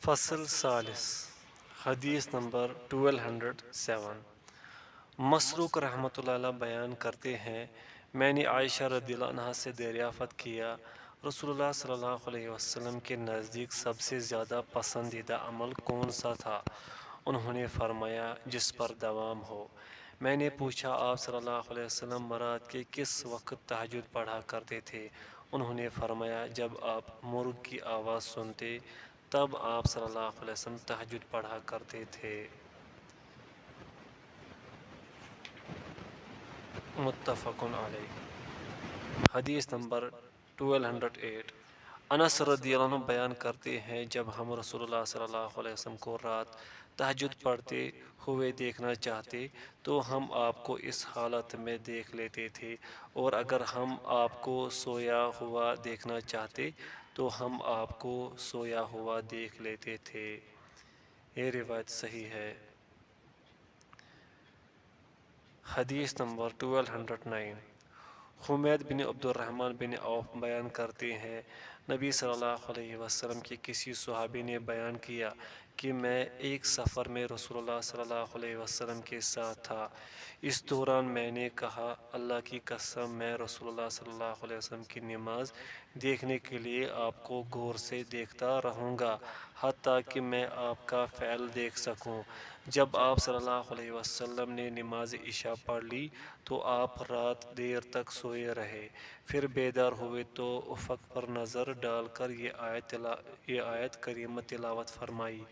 فصل ثالث حدیث نمبر 1207 مسروق رحمۃ اللہ علیہ بیان کرتے ہیں، میں نے عائشہ رضی اللہ عنہا سے دریافت کیا، رسول اللہ صلی اللہ علیہ وسلم کے نزدیک سب سے زیادہ پسندیدہ عمل کون سا تھا؟ انہوں نے فرمایا جس پر دوام ہو۔ میں نے پوچھا آپ صلی اللہ علیہ وسلم مراد کے کس وقت تہجد پڑھا کرتے تھے؟ انہوں نے فرمایا جب آپ مرغ کی آواز سنتے تب آپ صلی اللہ علیہ وسلم تہجد پڑھا کرتے تھے۔ متفق علیہ۔ حدیث نمبر 1208 انس رضی اللہ عنہ بیان کرتے ہیں، جب ہم رسول اللہ صلی اللہ علیہ وسلم کو رات تہجد پڑھتے ہوئے دیکھنا چاہتے تو ہم آپ کو اس حالت میں دیکھ لیتے تھے، اور اگر ہم آپ کو سویا ہوا دیکھنا چاہتے تو ہم آپ کو سویا ہوا دیکھ لیتے تھے۔ یہ روایت صحیح ہے۔ حدیث نمبر 1209 حمید بن عبد الرحمن بن عوف بیان کرتے ہیں، نبی صلی اللہ علیہ وسلم کے کسی صحابی نے بیان کیا کہ میں ایک سفر میں رسول اللہ صلی اللہ علیہ وسلم کے ساتھ تھا۔ اس دوران میں نے کہا، اللہ کی قسم میں رسول اللہ صلی اللہ علیہ وسلم کی نماز دیکھنے کے لیے آپ کو غور سے دیکھتا رہوں گا حتیٰ کہ میں آپ کا فعل دیکھ سکوں۔ جب آپ صلی اللہ علیہ وسلم نے نماز عشاء پڑھ لی تو آپ رات دیر تک سوئے رہے، پھر بیدار ہوئے تو افق پر نظر ڈال کر یہ آیت کریمہ تلاوت فرمائی،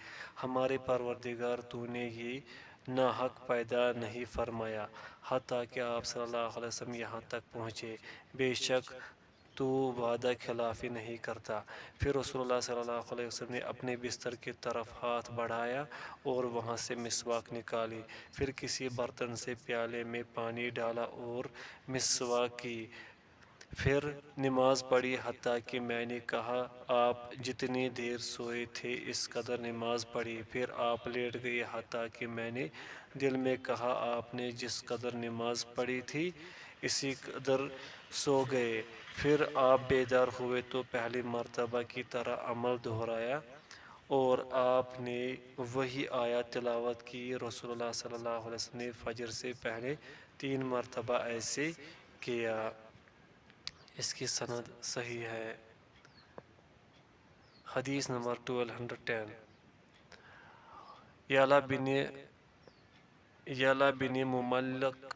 ہمارے پروردگار تو نے یہ ناحق پیدا نہیں فرمایا حتیٰ کہ آپ صلی اللہ علیہ وسلم یہاں تک پہنچے، بے شک تو وعدہ خلافی نہیں کرتا۔ پھر رسول اللہ صلی اللہ علیہ وسلم نے اپنے بستر کی طرف ہاتھ بڑھایا اور وہاں سے مسواک نکالی، پھر کسی برتن سے پیالے میں پانی ڈالا اور مسواک کی، پھر نماز پڑھی حتیٰ کہ میں نے کہا آپ جتنی دیر سوئے تھے اس قدر نماز پڑھی، پھر آپ لیٹ گئے حتیٰ کہ میں نے دل میں کہا آپ نے جس قدر نماز پڑھی تھی اسی قدر سو گئے، پھر آپ بیدار ہوئے تو پہلی مرتبہ کی طرح عمل دہرایا اور آپ نے وہی آیات تلاوت کی، رسول اللہ صلی اللہ علیہ وسلم نے فجر سے پہلے 3 مرتبہ ایسے کیا۔ اس کی سند صحیح ہے۔ حدیث نمبر 1210 یعلا بن مملک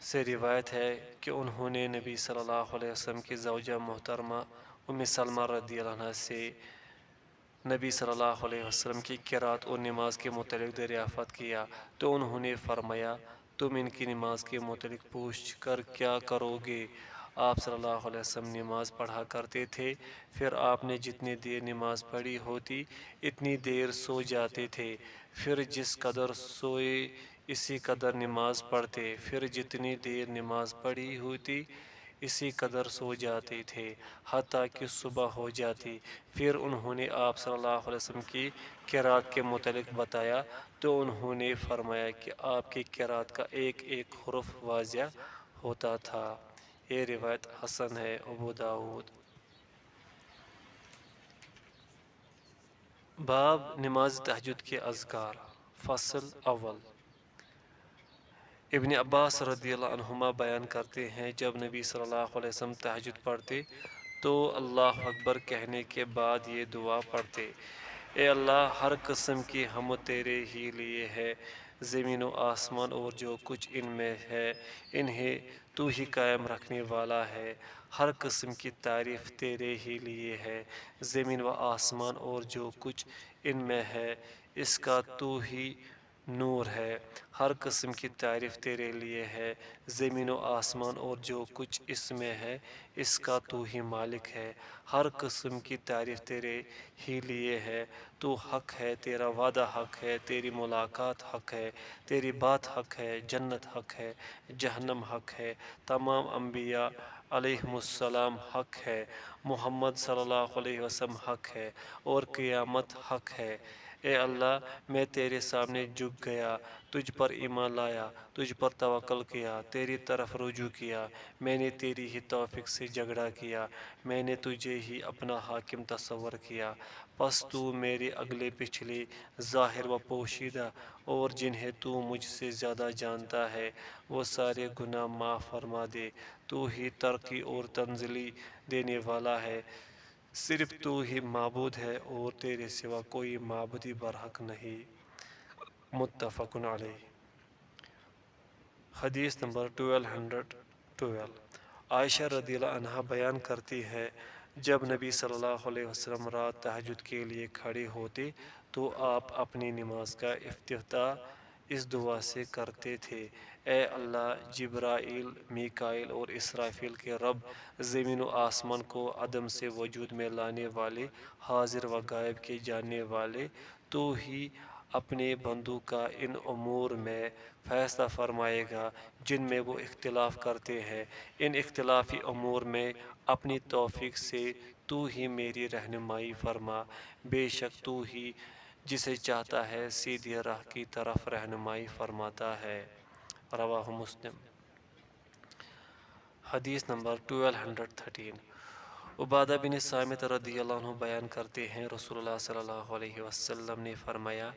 سے روایت ہے کہ انہوں نے نبی صلی اللہ علیہ وسلم کی زوجہ محترمہ ام سلمہ رضی اللہ عنہ سے نبی صلی اللہ علیہ وسلم کی قرات اور نماز کے متعلق دریافت کیا تو انہوں نے فرمایا، تم ان کی نماز کے متعلق پوچھ کر کیا کرو گے؟ آپ صلی اللہ علیہ وسلم نماز پڑھا کرتے تھے، پھر آپ نے جتنی دیر نماز پڑھی ہوتی اتنی دیر سو جاتے تھے، پھر جس قدر سوئے اسی قدر نماز پڑھتے، پھر جتنی دیر نماز پڑھی ہوتی اسی قدر سو جاتے تھے حتیٰ کہ صبح ہو جاتی۔ پھر انہوں نے آپ صلی اللہ علیہ وسلم کی قرات کے متعلق بتایا تو انہوں نے فرمایا کہ آپ کی قرات کا ایک ایک حرف واضح ہوتا تھا۔ یہ روایت حسن ہے۔ ابو داؤد۔ باب نماز تہجد کے اذکار۔ فصل اول ابن عباس رضی اللہ عنہما بیان کرتے ہیں، جب نبی صلی اللہ علیہ وسلم تہجد پڑھتے تو اللہ اکبر کہنے کے بعد یہ دعا پڑھتے، اے اللہ ہر قسم کی حمد تیرے ہی لیے ہے، زمین و آسمان اور جو کچھ ان میں ہے انہیں تو ہی قائم رکھنے والا ہے، ہر قسم کی تعریف تیرے ہی لیے ہے، زمین و آسمان اور جو کچھ ان میں ہے اس کا تو ہی نور ہے، ہر قسم کی تعریف تیرے لیے ہے، زمین و آسمان اور جو کچھ اس میں ہے اس کا تو ہی مالک ہے، ہر قسم کی تعریف تیرے ہی لیے ہے، تو حق ہے، تیرا وعدہ حق ہے، تیری ملاقات حق ہے، تیری بات حق ہے، جنت حق ہے، جہنم حق ہے، تمام انبیاء علیہم السلام حق ہے، محمد صلی اللہ علیہ وسلم حق ہے اور قیامت حق ہے۔ اے اللہ میں تیرے سامنے جھک گیا، تجھ پر ایمان لایا، تجھ پر توکل کیا، تیری طرف رجوع کیا، میں نے تیری ہی توفیق سے جھگڑا کیا، میں نے تجھے ہی اپنا حاکم تصور کیا، پس تو میرے اگلے پچھلے ظاہر و پوشیدہ اور جنہیں تو مجھ سے زیادہ جانتا ہے وہ سارے گناہ معاف فرما دے۔ تو ہی ترقی اور تنزلی دینے والا ہے، صرف تو ہی معبود ہے اور تیرے سوا کوئی معبودی برحق نہیں۔ متفق علیہ۔ حدیث نمبر 1212۔ عائشہ رضی اللہ عنہا بیان کرتی ہے جب نبی صلی اللہ علیہ وسلم رات تہجد کے لیے کھڑے ہوتے تو آپ اپنی نماز کا افتتاح اس دعا سے کرتے تھے: اے اللہ، جبرائیل، میکائیل اور اسرافیل کے رب، زمین و آسمان کو عدم سے وجود میں لانے والے، حاضر و غائب کے جاننے والے، تو ہی اپنے بندوں کا ان امور میں فیصلہ فرمائے گا جن میں وہ اختلاف کرتے ہیں۔ ان اختلافی امور میں اپنی توفیق سے تو ہی میری رہنمائی فرما، بے شک تو ہی جسے چاہتا ہے سیدھی راہ کی طرف رہنمائی فرماتا ہے۔ رواہ مسلم۔ حدیث نمبر 1213۔ عبادہ بن صامت رضی اللہ عنہ بیان کرتے ہیں رسول اللہ صلی اللہ علیہ وسلم نے فرمایا: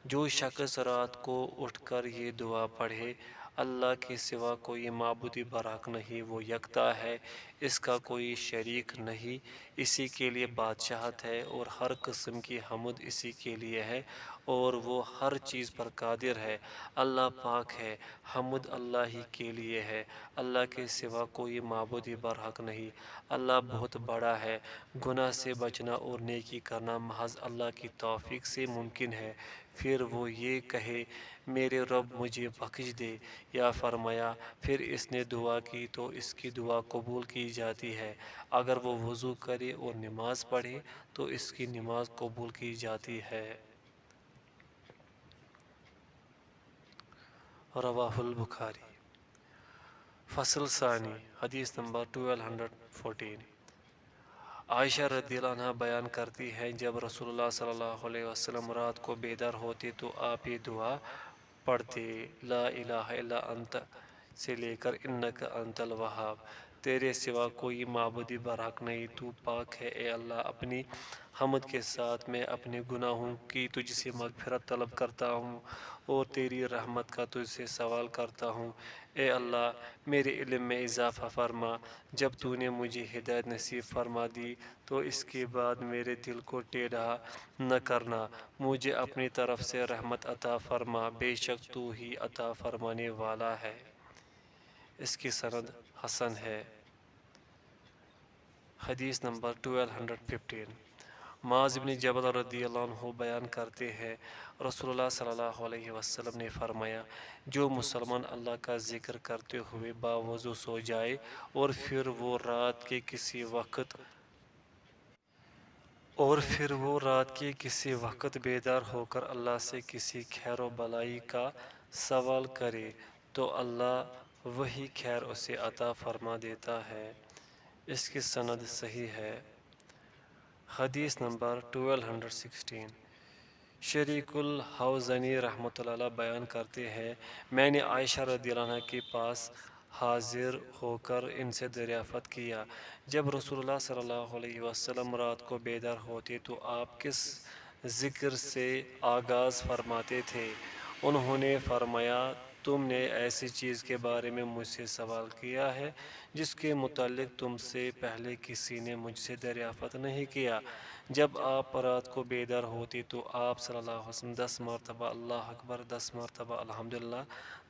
جو شخص رات کو اٹھ کر یہ دعا پڑھے: اللہ کے سوا کوئی معبود برحق نہیں، وہ یکتا ہے، اس کا کوئی شریک نہیں، اسی کے لیے بادشاہت ہے اور ہر قسم کی حمد اسی کے لیے ہے اور وہ ہر چیز پر قادر ہے، اللہ پاک ہے، حمد اللہ ہی کے لیے ہے، اللہ کے سوا کوئی معبود برحق نہیں، اللہ بہت بڑا ہے۔ گناہ سے بچنا اور نیکی کرنا محض اللہ کی توفیق سے ممکن ہے۔ پھر وہ یہ کہے: میرے رب مجھے بخش دے، یا فرمایا پھر اس نے دعا کی تو اس کی دعا قبول کی جاتی ہے، اگر وہ وضو کرے اور نماز پڑھے تو اس کی نماز قبول کی جاتی ہے۔ رواہ البخاری۔ فصل ثانی۔ حدیث نمبر 1214۔ عائشہ رضی اللہ عنہ بیان کرتی ہیں جب رسول اللہ صلی اللہ علیہ وسلم رات کو بیدار ہوتے تو آپ یہ دعا پڑھتے: لا الہ الا انت سے لے کر انک انت الوہاب، تیرے سوا کوئی معبود برحق نہیں، تو پاک ہے۔ اے اللہ، اپنی حمد کے ساتھ میں اپنے گناہوں کی تجھ سے مغفرت طلب کرتا ہوں اور تیری رحمت کا تجھ سے سوال کرتا ہوں۔ اے اللہ، میرے علم میں اضافہ فرما، جب تو نے مجھے ہدایت نصیب فرما دی تو اس کے بعد میرے دل کو ٹیڑھا نہ کرنا، مجھے اپنی طرف سے رحمت عطا فرما، بے شک تو ہی عطا فرمانے والا ہے۔ اس کی سند حسن ہے۔ حدیث نمبر 1215۔ معاذ بن جبل رضی اللہ عنہ بیان کرتے ہیں رسول اللہ صلی اللہ علیہ وسلم نے فرمایا: جو مسلمان اللہ کا ذکر کرتے ہوئے باوضو سو جائے اور پھر وہ رات کے کسی وقت بیدار ہو کر اللہ سے کسی خیر و بلائی کا سوال کرے تو اللہ وہی خیر اسے عطا فرما دیتا ہے۔ اس کی سند صحیح ہے۔ حدیث نمبر 1216۔ شریک الحوزنی رحمۃ اللہ علیہ بیان کرتے ہیں میں نے عائشہ رضی اللہ عنہ کے پاس حاضر ہو کر ان سے دریافت کیا: جب رسول اللہ صلی اللہ علیہ وسلم رات کو بیدار ہوتے تو آپ کس ذکر سے آغاز فرماتے تھے؟ انہوں نے فرمایا: تم نے ایسی چیز کے بارے میں مجھ سے سوال کیا ہے جس کے متعلق تم سے پہلے کسی نے مجھ سے دریافت نہیں کیا۔ جب آپ رات کو بیدار ہوتے تو آپ صلی اللہ علیہ وسلم 10 مرتبہ اللہ اکبر، 10 مرتبہ الحمدللہ،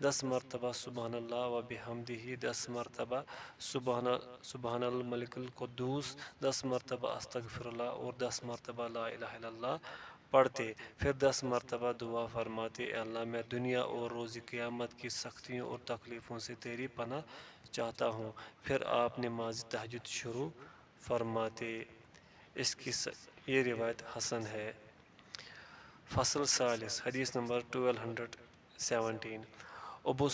10 مرتبہ سبحان اللہ و بحمدہ، 10 مرتبہ سبحان الملک القدوس، 10 مرتبہ استغفر اللہ اور 10 مرتبہ لا الہ الا اللہ پڑھتے، پھر 10 مرتبہ دعا فرماتے: اے اللہ، میں دنیا اور روز قیامت کی سختیوں اور تکلیفوں سے تیری پناہ چاہتا ہوں۔ پھر آپ نماز تہجد شروع فرماتے۔ اس کی یہ روایت حسن ہے۔ فصل ثالث۔ حدیث نمبر 1217۔ ابو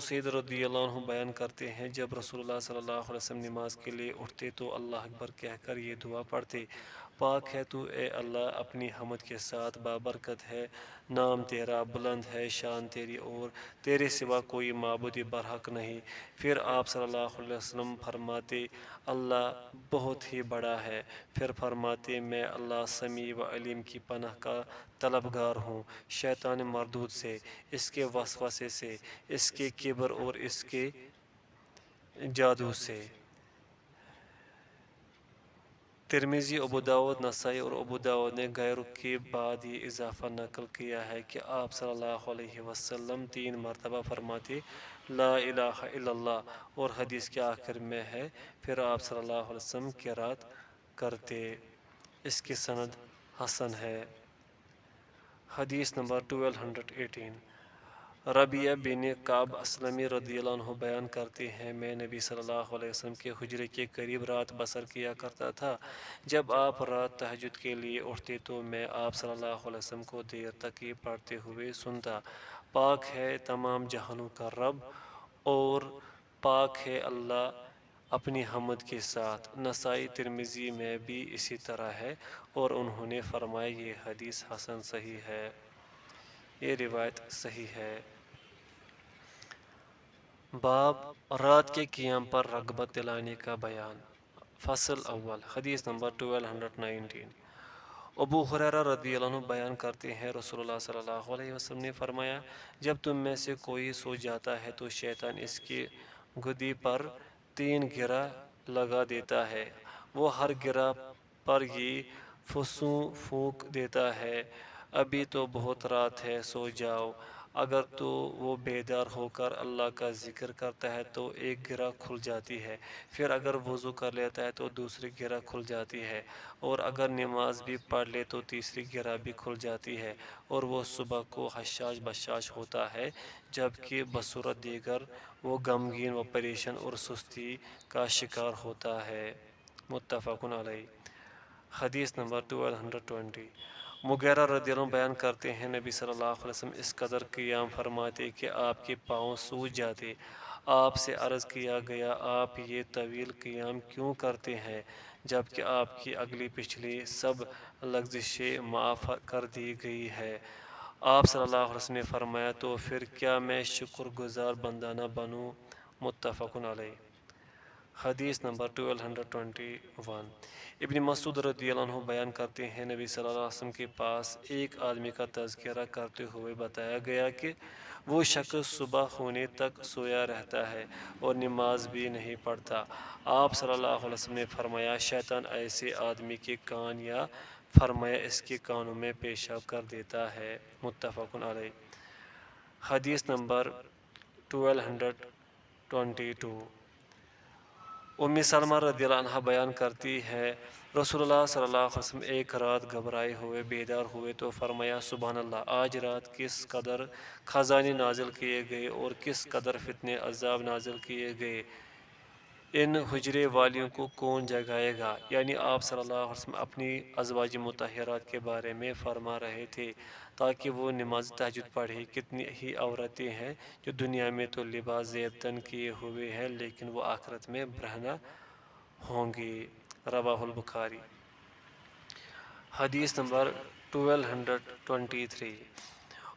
سعید رضی اللہ عنہ بیان کرتے ہیں جب رسول اللہ صلی اللہ علیہ وسلم نماز کے لیے اٹھتے تو اللہ اکبر کہہ کر یہ دعا پڑھتے: پاک ہے تو اے اللہ اپنی حمد کے ساتھ بابرکت ہے، نام تیرا بلند ہے، شان تیری اور تیرے سوا کوئی معبود برحق نہیں۔ پھر آپ صلی اللہ علیہ وسلم فرماتے اللہ بہت ہی بڑا ہے، پھر فرماتے میں اللہ سمیع و علیم کی پناہ کا طلبگار ہوں شیطان مردود سے، اس کے وسوسے سے، اس کے کبر اور اس کے جادو سے۔ ترمذی، ابو داود، نسائی اور ابو داود نے غیروں کے بعد یہ اضافہ نقل کیا ہے کہ آپ صلی اللہ علیہ وسلم 3 مرتبہ فرماتے لا الہ الا اللہ، اور حدیث کے آخر میں ہے پھر آپ صلی اللہ علیہ وسلم قرات کرتے۔ اس کی سند حسن ہے۔ حدیث نمبر 1218، ربیعہ بن کعب اسلمی رضی اللہ عنہ بیان کرتے ہیں میں نبی صلی اللہ علیہ وسلم کے حجرے کے قریب رات بسر کیا کرتا تھا۔ جب آپ رات تہجد کے لیے اٹھتے تو میں آپ صلی اللہ علیہ وسلم کو دیر تک یہ پڑھتے ہوئے سنتا، پاک ہے تمام جہانوں کا رب اور پاک ہے اللہ اپنی حمد کے ساتھ۔ نسائی، ترمذی میں بھی اسی طرح ہے اور انہوں نے فرمایا یہ حدیث حسن صحیح ہے، یہ روایت صحیح ہے۔ باب رات کے قیام پر رغبت دلانے کا بیان۔ فصل اول، حدیث نمبر 1219، ابو ہریرہ رضی اللہ عنہ بیان کرتے ہیں رسول اللہ صلی اللہ علیہ وسلم نے فرمایا جب تم میں سے کوئی سو جاتا ہے تو شیطان اس کی گدی پر 3 گرہ لگا دیتا ہے، وہ ہر گرہ پر یہ فسوں پھونک دیتا ہے ابھی تو بہت رات ہے سو جاؤ۔ اگر تو وہ بیدار ہو کر اللہ کا ذکر کرتا ہے تو ایک گرہ کھل جاتی ہے، پھر اگر وضو کر لیتا ہے تو دوسری گرہ کھل جاتی ہے، اور اگر نماز بھی پڑھ لے تو تیسری گرہ بھی کھل جاتی ہے، اور وہ صبح کو حشاش بشاش ہوتا ہے، جبکہ بصورت دیگر وہ غمگین و پریشان اور سستی کا شکار ہوتا ہے۔ متفق علیہ۔ حدیث نمبر 1220، مغیرہ رضی اللہ عنہ بیان کرتے ہیں نبی صلی اللہ علیہ وسلم اس قدر قیام فرماتے کہ آپ کے پاؤں سوج جاتے۔ آپ سے عرض کیا گیا آپ یہ طویل قیام کیوں کرتے ہیں جبکہ آپ کی اگلی پچھلی سب لغزشیں معاف کر دی گئی ہے؟ آپ صلی اللہ علیہ وسلم نے فرمایا تو پھر کیا میں شکر گزار بندہ نہ بنوں؟ متفق علیہ۔ حدیث نمبر 1221، ابن مسعود رضی اللہ عنہ بیان کرتے ہیں نبی صلی اللہ علیہ وسلم کے پاس ایک آدمی کا تذکرہ کرتے ہوئے بتایا گیا کہ وہ شخص صبح ہونے تک سویا رہتا ہے اور نماز بھی نہیں پڑھتا۔ آپ صلی اللہ علیہ وسلم نے فرمایا شیطان ایسے آدمی کے کان یا فرمایا اس کے کانوں میں پیشاب کر دیتا ہے۔ متفق علیہ۔ حدیث نمبر 1222، ام سلمہ رضی اللہ عنہ بیان کرتی ہے رسول اللہ صلی اللہ علیہ وسلم ایک رات گھبرائے ہوئے بیدار ہوئے تو فرمایا سبحان اللہ، آج رات کس قدر خزانے نازل کیے گئے اور کس قدر فتنے عذاب نازل کیے گئے، ان حجرے والیوں کو کون جگائے گا؟ یعنی آپ صلی اللہ علیہ وسلم اپنی ازواج مطہرات کے بارے میں فرما رہے تھے تاکہ وہ نماز تہجد پڑھیں۔ کتنی ہی عورتیں ہیں جو دنیا میں تو لباس زیب تن کیے ہوئے ہیں لیکن وہ آخرت میں برہنہ ہوں گی۔ رواہ البخاری۔ حدیث نمبر 1223،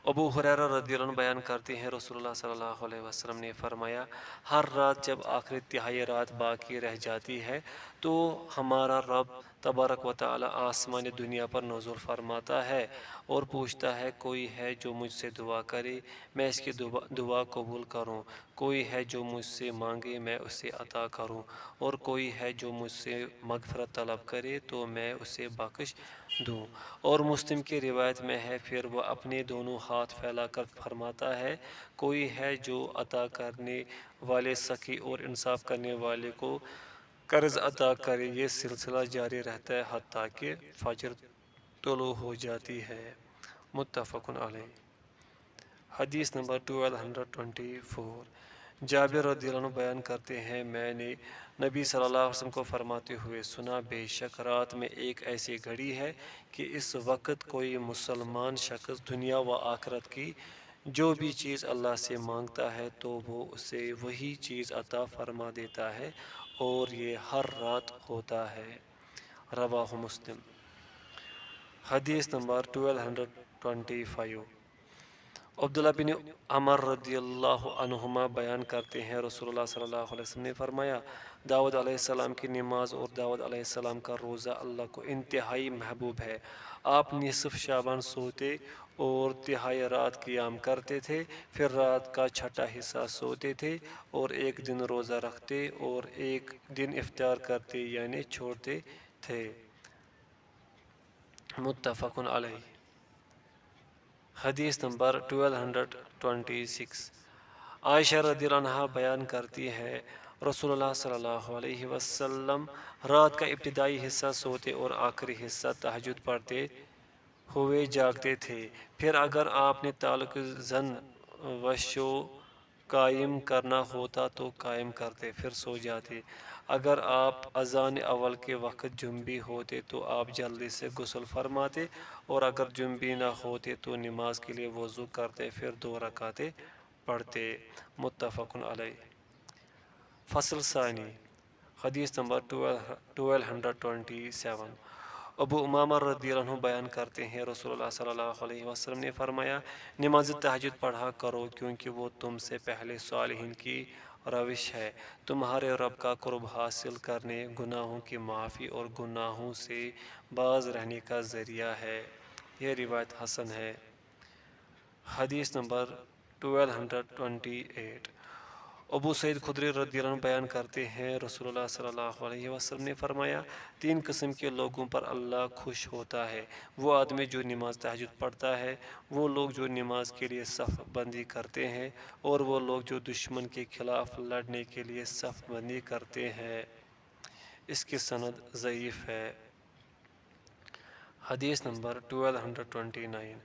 ابو ہریرہ رضی اللہ عنہ بیان کرتے ہیں رسول اللہ صلی اللہ علیہ وسلم نے فرمایا ہر رات جب آخری تہائی رات باقی رہ جاتی ہے تو ہمارا رب تبارک و تعالی آسمان دنیا پر نزول فرماتا ہے اور پوچھتا ہے کوئی ہے جو مجھ سے دعا کرے میں اس کی دعا قبول کروں، کوئی ہے جو مجھ سے مانگے میں اسے عطا کروں، اور کوئی ہے جو مجھ سے مغفرت طلب کرے تو میں اسے بخش دوں۔ اور مسلم کی روایت میں ہے پھر وہ اپنے دونوں ہاتھ پھیلا کر فرماتا ہے کوئی ہے جو عطا کرنے والے سخی اور انصاف کرنے والے کو قرض عطا کرے، یہ سلسلہ جاری رہتا ہے حتیٰ کہ فجر طلوع ہو جاتی ہے۔ متفق علیہ۔ حدیث نمبر 1224، جابر رضی اللہ عنہ بیان کرتے ہیں میں نے نبی صلی اللہ علیہ وسلم کو فرماتے ہوئے سنا بے شک رات میں ایک ایسی گھڑی ہے کہ اس وقت کوئی مسلمان شخص دنیا و آخرت کی جو بھی چیز اللہ سے مانگتا ہے تو وہ اسے وہی چیز عطا فرما دیتا ہے، اور یہ ہر رات ہوتا ہے۔ رواہ مسلم۔ حدیث نمبر 1225۔ عبداللہ بن عمر رضی اللہ عنہما بیان کرتے ہیں رسول اللہ صلی اللہ علیہ وسلم نے فرمایا، داؤد علیہ السلام کی نماز اور داؤد علیہ السلام کا روزہ اللہ کو انتہائی محبوب ہے۔ آپ نصف شعبان سوتے اور تہائی رات قیام کرتے تھے، پھر رات کا چھٹا حصہ سوتے تھے اور ایک دن روزہ رکھتے اور ایک دن افطار کرتے یعنی چھوڑتے تھے۔ متفق علیہ۔ حدیث نمبر 1226۔ عائشہ رضی اللہ عنہا بیان کرتی ہے، رسول اللہ صلی اللہ علیہ وسلم رات کا ابتدائی حصہ سوتے اور آخری حصہ تہجد پڑھتے ہوئے جاگتے تھے، پھر اگر آپ نے تعلق زن و شو قائم کرنا ہوتا تو قائم کرتے، پھر سو جاتے۔ اگر آپ اذان اول کے وقت جنبی ہوتے تو آپ جلدی سے غسل فرماتے، اور اگر جنبی نہ ہوتے تو نماز کے لیے وضو کرتے، پھر 2 رکعتیں پڑھتے۔ متفق علیہ۔ فصل ثانی۔ حدیث نمبر 1227۔ ابو امامہ رضی اللہ عنہ بیان کرتے ہیں، رسول اللہ صلی اللہ علیہ وسلم نے فرمایا، نماز تہجد پڑھا کرو کیونکہ وہ تم سے پہلے صالحین کی روش ہے، تمہارے رب کا قرب حاصل کرنے، گناہوں کی معافی اور گناہوں سے باز رہنے کا ذریعہ ہے۔ یہ روایت حسن ہے۔ حدیث نمبر 1228۔ ابو سعید خدری رضی اللہ عنہ بیان کرتے ہیں، رسول اللہ صلی اللہ علیہ وسلم نے فرمایا، 3 قسم کے لوگوں پر اللہ خوش ہوتا ہے، وہ آدمی جو نماز تہجد پڑھتا ہے، وہ لوگ جو نماز کے لیے صف بندی کرتے ہیں، اور وہ لوگ جو دشمن کے خلاف لڑنے کے لیے صف بندی کرتے ہیں۔ اس کی سند ضعیف ہے۔ حدیث نمبر 1229۔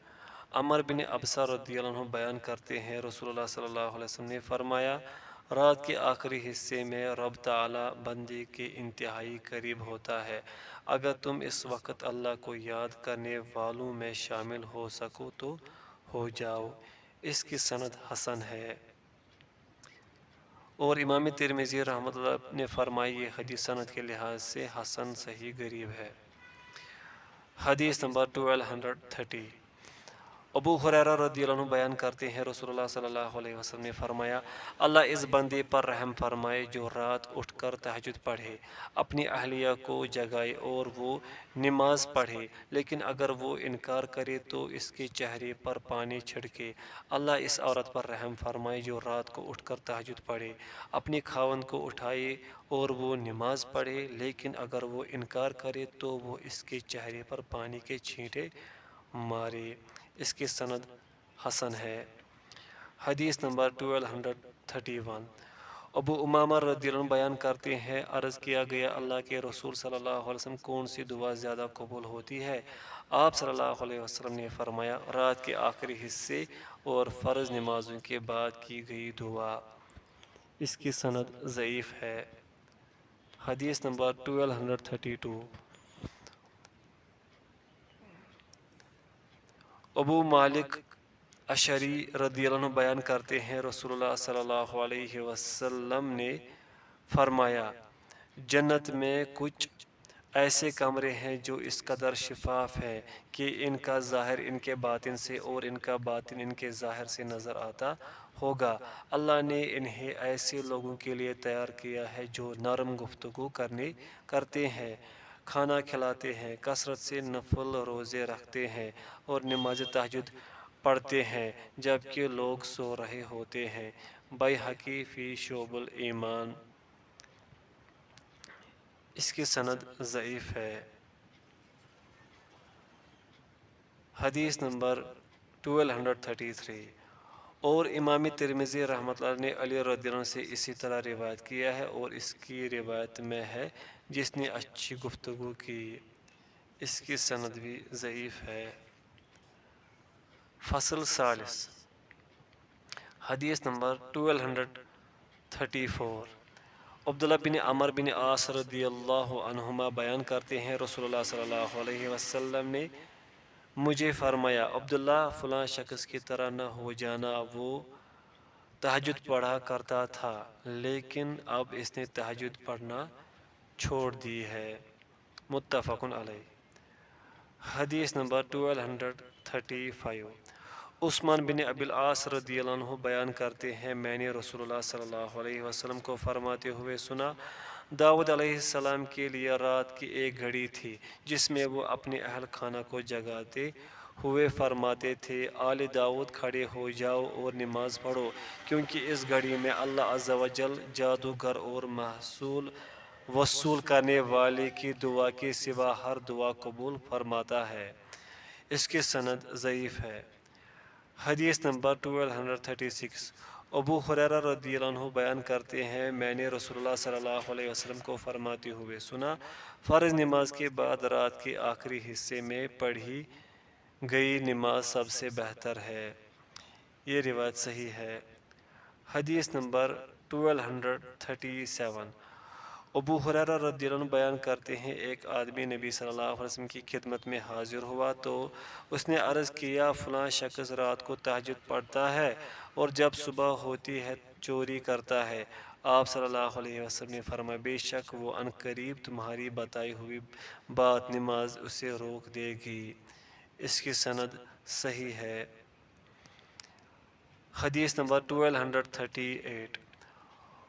عمر بن ابسہ رضی اللہ عنہ بیان کرتے ہیں، رسول اللہ صلی اللہ علیہ وسلم نے فرمایا، رات کے آخری حصے میں رب تعالی بندے کے انتہائی قریب ہوتا ہے، اگر تم اس وقت اللہ کو یاد کرنے والوں میں شامل ہو سکو تو ہو جاؤ۔ اس کی سند حسن ہے۔ اور امام ترمذی رحمۃ اللہ نے فرمایا، یہ حدیث سند کے لحاظ سے حسن صحیح غریب ہے۔ حدیث نمبر 1230۔ ابو ہریرہ رضی اللہ عنہ بیان کرتے ہیں، رسول اللہ صلی اللہ علیہ وسلم نے فرمایا، اللہ اس بندے پر رحم فرمائے جو رات اٹھ کر تہجد پڑھے، اپنی اہلیہ کو جگائے اور وہ نماز پڑھے، لیکن اگر وہ انکار کرے تو اس کے چہرے پر پانی چھڑکے۔ اللہ اس عورت پر رحم فرمائے جو رات کو اٹھ کر تہجد پڑھے، اپنے خاوند کو اٹھائے اور وہ نماز پڑھے، لیکن اگر وہ انکار کرے تو وہ اس کے چہرے پر پانی کے چھینٹے مارے۔ اس کی سند حسن ہے۔ حدیث نمبر 1231۔ ابو امامہ رضی اللہ عنہ بیان کرتے ہیں، عرض کیا گیا، اللہ کے رسول صلی اللہ علیہ وسلم کون سی دعا زیادہ قبول ہوتی ہے؟ آپ صلی اللہ علیہ وسلم نے فرمایا، رات کے آخری حصے اور فرض نمازوں کے بعد کی گئی دعا۔ اس کی سند ضعیف ہے۔ حدیث نمبر 1232۔ ابو مالک اشعری رضی اللہ عنہ بیان کرتے ہیں، رسول اللہ صلی اللہ علیہ وسلم نے فرمایا، جنت میں کچھ ایسے کمرے ہیں جو اس قدر شفاف ہیں کہ ان کا ظاہر ان کے باطن سے اور ان کا باطن ان کے ظاہر سے نظر آتا ہوگا۔ اللہ نے انہیں ایسے لوگوں کے لیے تیار کیا ہے جو نرم گفتگو کرتے ہیں، کھانا کھلاتے ہیں، کثرت سے نفل روزے رکھتے ہیں اور نماز تہجد پڑھتے ہیں جبکہ لوگ سو رہے ہوتے ہیں۔ بیہقی فی شعب الایمان۔ اس کی سند ضعیف ہے۔ حدیث نمبر 1233۔ اور امام ترمذی رحمۃ اللہ نے علی رضی اللہ عنہ سے اسی طرح روایت کیا ہے، اور اس کی روایت میں ہے، جس نے اچھی گفتگو کی۔ اس کی سند بھی ضعیف ہے۔ فصل ثالث۔ حدیث نمبر 1234۔ عبداللہ بن عمر بن عاص رضی اللہ عنہما بیان کرتے ہیں، رسول اللہ صلی اللہ علیہ وسلم نے مجھے فرمایا، عبداللہ فلاں شخص کی طرح نہ ہو جانا، وہ تہجد پڑھا کرتا تھا لیکن اب اس نے تہجد پڑھنا چھوڑ دی ہے۔ متفق علیہ۔ حدیث نمبر 1235۔ عثمان بن ابی العاص رضی اللہ عنہ بیان کرتے ہیں، میں نے رسول اللہ صلی اللہ علیہ وسلم کو فرماتے ہوئے سنا، داؤد علیہ السلام کے لیے رات کی ایک گھڑی تھی جس میں وہ اپنے اہل خانہ کو جگاتے ہوئے فرماتے تھے، آل داؤد کھڑے ہو جاؤ اور نماز پڑھو، کیونکہ اس گھڑی میں اللہ عز و جل جادوگر اور محصول وصول کرنے والے کی دعا کے سوا ہر دعا قبول فرماتا ہے۔ اس کی سند ضعیف ہے۔ حدیث نمبر 1236۔ ابو ہریرہ رضی اللہ عنہ بیان کرتے ہیں، میں نے رسول اللہ صلی اللہ علیہ وسلم کو فرماتے ہوئے سنا، فرض نماز کے بعد رات کے آخری حصے میں پڑھی گئی نماز سب سے بہتر ہے۔ یہ روایت صحیح ہے۔ حدیث نمبر 1237۔ ابو ہریرہ رضی اللہ عنہ بیان کرتے ہیں، ایک آدمی نبی صلی اللہ علیہ وسلم کی خدمت میں حاضر ہوا تو اس نے عرض کیا، فلاں شخص رات کو تہجد پڑھتا ہے اور جب صبح ہوتی ہے چوری کرتا ہے۔ آپ صلی اللہ علیہ وسلم نے فرمایا، بے شک وہ عنقریب تمہاری بتائی ہوئی بات نماز اسے روک دے گی۔ اس کی سند صحیح ہے۔ حدیث نمبر 1238۔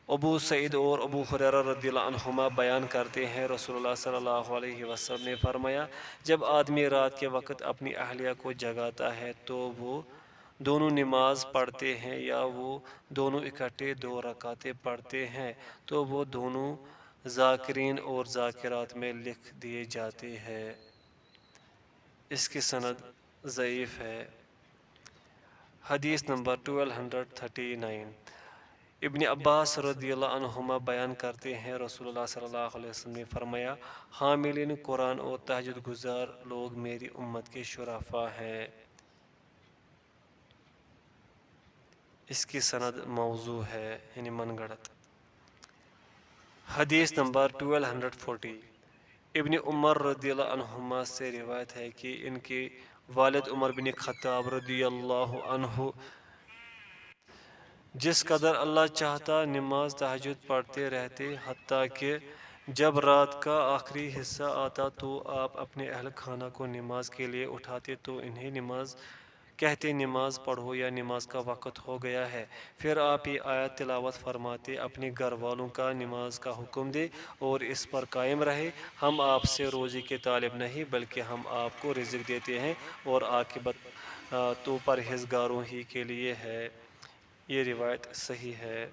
ابو سعید اور ابو ہریرہ رضی اللہ عنہما بیان کرتے ہیں، رسول اللہ صلی اللہ علیہ وسلم نے فرمایا، جب آدمی رات کے وقت اپنی اہلیہ کو جگاتا ہے تو وہ دونوں نماز پڑھتے ہیں یا وہ دونوں اکٹھے 2 رکعتیں پڑھتے ہیں تو وہ دونوں ذاکرین اور ذاکرات میں لکھ دیے جاتے ہیں۔ اس کی سند ضعیف ہے۔ حدیث نمبر 1239۔ ابن عباس رضی اللہ عنہما بیان کرتے ہیں، رسول اللہ صلی اللہ علیہ وسلم نے فرمایا، حاملین قرآن اور تہجد گزار لوگ میری امت کے شرفاء ہیں۔ اس کی سند موضوع ہے، یعنی من گڑت۔ حدیث نمبر 1240۔ ابن عمر رضی اللہ عنہما سے روایت ہے کہ ان کے والد عمر بن خطاب رضی اللہ عنہ جس قدر اللہ چاہتا نماز تہجد پڑھتے رہتے، حتیٰ کہ جب رات کا آخری حصہ آتا تو آپ اپنے اہل خانہ کو نماز کے لیے اٹھاتے تو انہیں کہتے، نماز پڑھو یا نماز کا وقت ہو گیا ہے۔ پھر آپ یہ آیت تلاوت فرماتے، اپنے گھر والوں کا نماز کا حکم دے اور اس پر قائم رہے، ہم آپ سے روزی کے طالب نہیں بلکہ ہم آپ کو رزق دیتے ہیں اور عاقبت تو پرہیزگاروں ہی کے لیے ہے۔ یہ روایت صحیح ہے۔